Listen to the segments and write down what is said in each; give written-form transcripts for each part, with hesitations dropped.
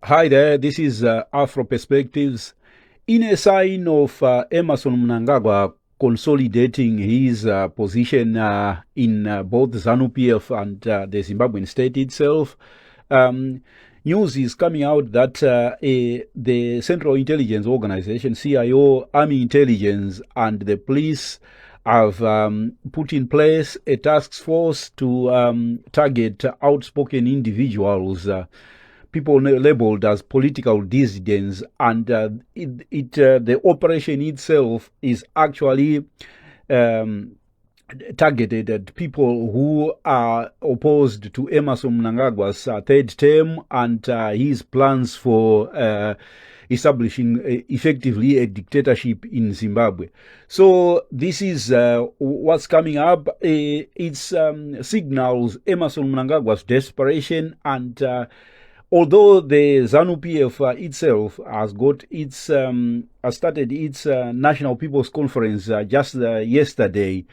Hi there, this is Afro Perspectives. In a sign of Emerson Mnangagwa consolidating his position in both ZANU-PF and the Zimbabwean state itself, news is coming out that the Central Intelligence Organization, CIO, Army Intelligence, and the police have put in place a task force to target outspoken individuals, people labeled as political dissidents, and the operation itself is actually targeted at people who are opposed to Emerson Mnangagwa's third term and his plans for establishing effectively a dictatorship in Zimbabwe. So this is what's coming up. It signals Emerson Mnangagwa's desperation, and although the ZANU-PF itself has got its has started its National People's Conference just yesterday,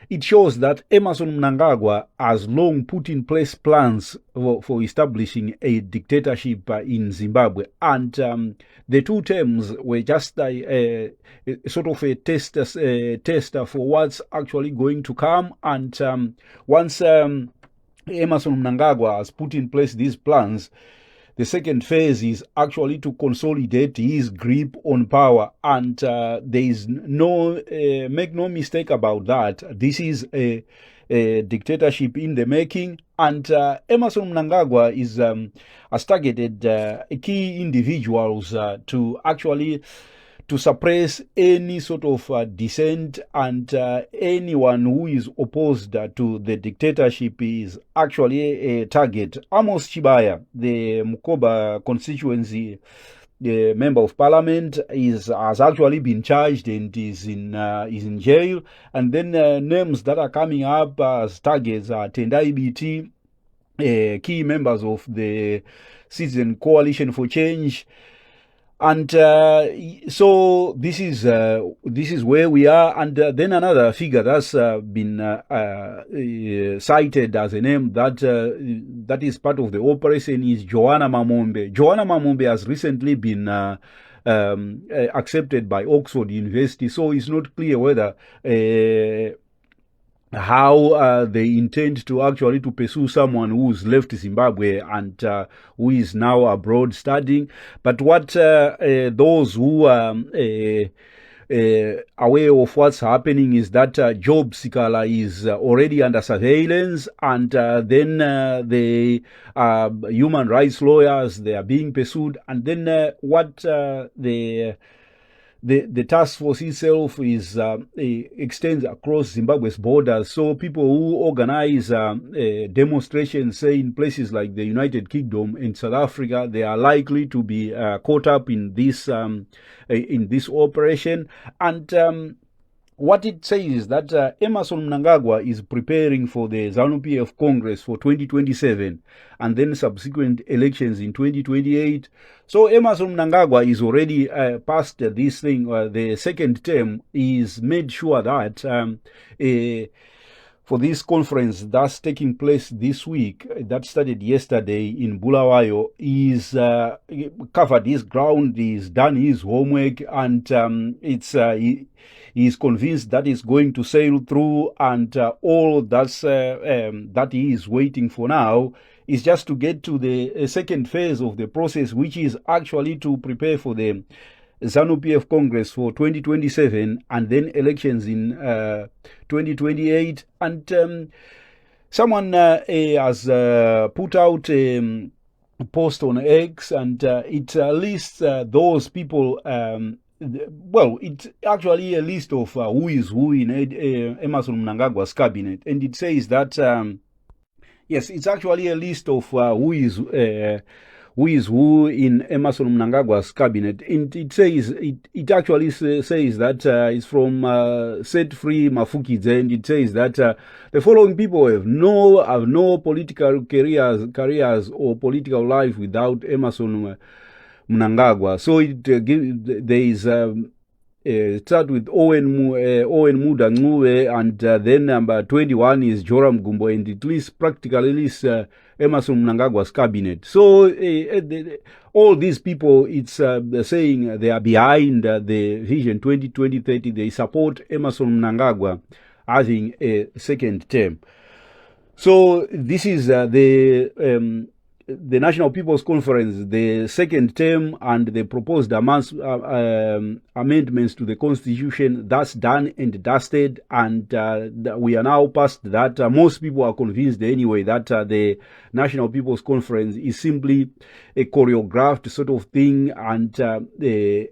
it shows that Emerson Mnangagwa has long put in place plans for establishing a dictatorship in Zimbabwe, and the two terms were just a sort of a test for what's actually going to come. And once Emerson Mnangagwa has put in place these plans, the second phase is actually to consolidate his grip on power. And there is make no mistake about that, this is a dictatorship in the making. And Emerson Mnangagwa has targeted key individuals to actually to suppress any sort of dissent, and anyone who is opposed to the dictatorship is actually a target. Amos Chibaya, the Mukoba constituency member of parliament, has actually been charged and is in jail. And then names that are coming up as targets are Tendai BT, key members of the Citizen Coalition for Change. And so this is where we are. And then another figure that's been cited as a name that is part of the operation is Joanna Mamombe. Joanna Mamombe has recently been accepted by Oxford University, so it's not clear whether how they intend to actually to pursue someone who's left Zimbabwe and who is now abroad studying. But what those who are aware of what's happening is that Job Sikala is already under surveillance, and then the human rights lawyers, they are being pursued. And then what the task force itself is extends across Zimbabwe's borders. So people who organize demonstrations, say in places like the United Kingdom and South Africa, they are likely to be caught up in this operation. And what it says is that Emerson Mnangagwa is preparing for the ZANU-PF Congress for 2027 and then subsequent elections in 2028. So Emerson Mnangagwa is already past this thing. The second term is made sure that for this conference that's taking place this week, that started yesterday in Bulawayo, is covered his ground, he's done his homework, and he's convinced that it's going to sail through. And all that he is waiting for now is just to get to the second phase of the process, which is actually to prepare for the ZANU-PF Congress for 2027 and then elections in 2028. And someone has put out a post on X, and it lists those people. Well, it's actually a list of who is who in Emerson Mnangagwa's cabinet, and it says that yes, it's actually a list of who is who in Emerson Mnangagwa's cabinet. And it says it actually says that it's from Set Free Mafukidze, and it says that the following people have no political careers or political life without Emerson Mnangagwa. So there is start with Owen Muda Ngube, and then number 21 is Joram Gumbo, and it lists practically Emerson Mnangagwa's cabinet. So all these people, it's saying they are behind the Vision 2030. They support Emerson Mnangagwa having a second term. So this is the National People's Conference, the second term, and the proposed amendments to the Constitution. That's done and dusted, and we are now past that. Most people are convinced anyway that the National People's Conference is simply a choreographed sort of thing, and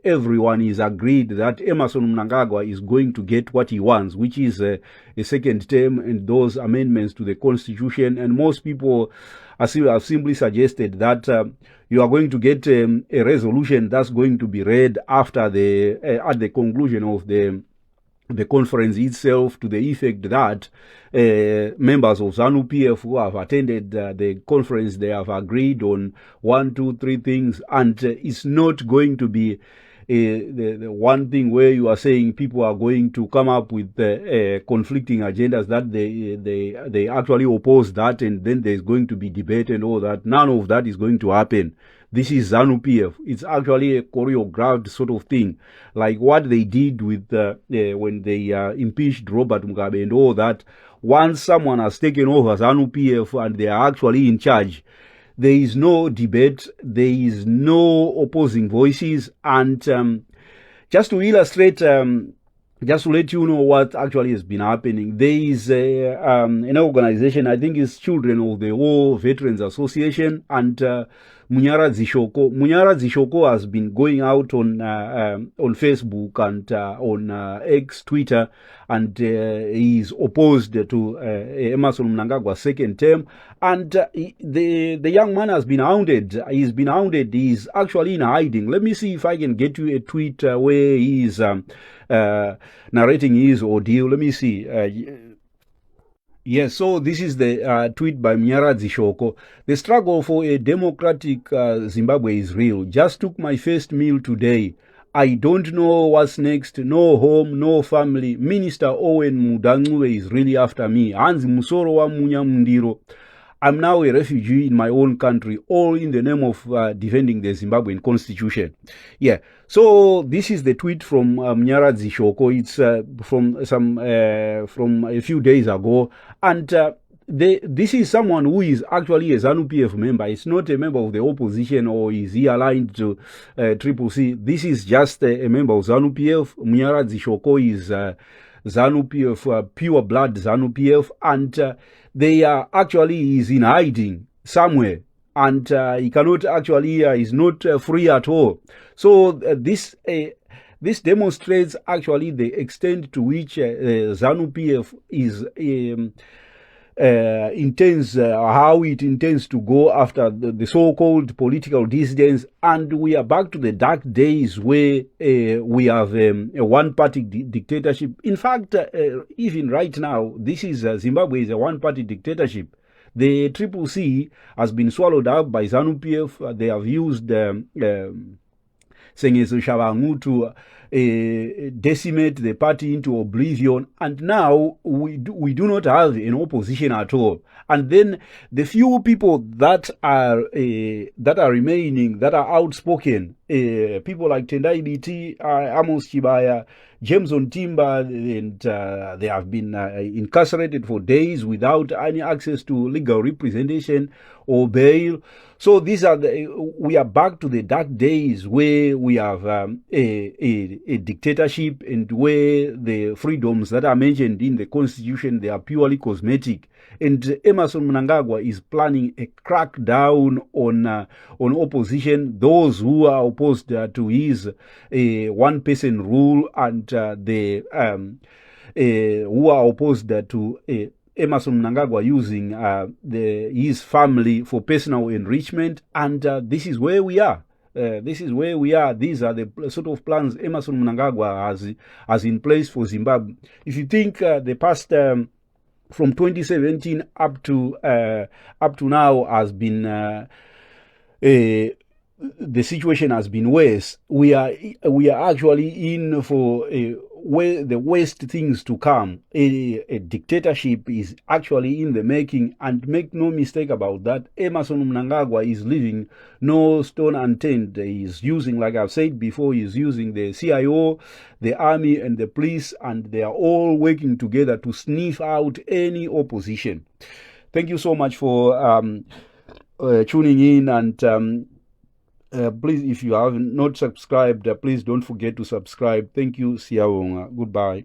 everyone is agreed that Emerson Mnangagwa is going to get what he wants, which is a second term and those amendments to the Constitution. And most people have simply suggested that you are going to get a resolution that's going to be read after at the conclusion of the conference itself, to the effect that members of ZANU-PF who have attended the conference, they have agreed on 1, 2, 3 things, and it's not going to be the one thing where you are saying people are going to come up with conflicting agendas, that they actually oppose that, and then there's going to be debate and all that. None of that is going to happen. This is ZANU-PF. It's actually a choreographed sort of thing, like what they did with when they impeached Robert Mugabe and all that. Once someone has taken over ZANU-PF and they are actually in charge, there is no debate, there is no opposing voices. And just to illustrate, just to let you know what actually has been happening, there is an organization, I think it's Children of the War Veterans Association, and Munyara Zishoko has been going out on Facebook and on X, Twitter, and he's opposed to Emerson Mnangagwa's second term. And the young man has been hounded. He's been hounded. He's actually in hiding. Let me see if I can get you a tweet where he is narrating his ordeal. Let me see. Yes, so this is the tweet by Mnyara Zishoko. The struggle for a democratic Zimbabwe is real. Just took my first meal today. I don't know what's next. No home, no family. Minister Owen Mudangue is really after me. Hanzi Musoro wa Munya Mundiro. I'm now a refugee in my own country, all in the name of defending the Zimbabwean constitution. Yeah, so this is the tweet from Mnyara Zishoko. It's from a few days ago, and this is someone who is actually a ZANU-PF member. It's not a member of the opposition, or is he aligned to Triple C. This is just a member of ZANU-PF. Mnyara Zishoko is ZANU-PF, pure blood ZANU-PF, and they are actually is in hiding somewhere, and he cannot actually is not free at all. So this demonstrates actually the extent to which ZANU-PF is intends how it intends to go after the so-called political dissidents. And we are back to the dark days where we have a one-party dictatorship. In fact, even right now, this is Zimbabwe is a one-party dictatorship. The Triple C has been swallowed up by ZANU-PF. They have used Sengezo Shabangu to decimate the party into oblivion, and now we do not have an opposition at all. And then the few people that are remaining, that are outspoken, people like Tendai BT, Amos Chibaya, James Ontimba, and they have been incarcerated for days without any access to legal representation or bail. So these are we are back to the dark days where we have a dictatorship, and where the freedoms that are mentioned in the constitution, they are purely cosmetic. And Emerson Mnangagwa is planning a crackdown on opposition, those who are opposed to his one-person rule, and who are opposed to Emerson Mnangagwa using his family for personal enrichment. And this is where we are. This is where we are. These are the sort of plans Emerson Mnangagwa has in place for Zimbabwe. If you think the past from 2017 up to now has been the situation has been worse. We are actually in for the worst things to come. A dictatorship is actually in the making, and make no mistake about that, Emmerson Mnangagwa is leaving no stone unturned. He's using, like I've said before, he's using the CIO, the army, and the police, and they are all working together to sniff out any opposition. Thank you so much for tuning in, and please, if you have not subscribed, please don't forget to subscribe. Thank you. Siyabonga. Goodbye.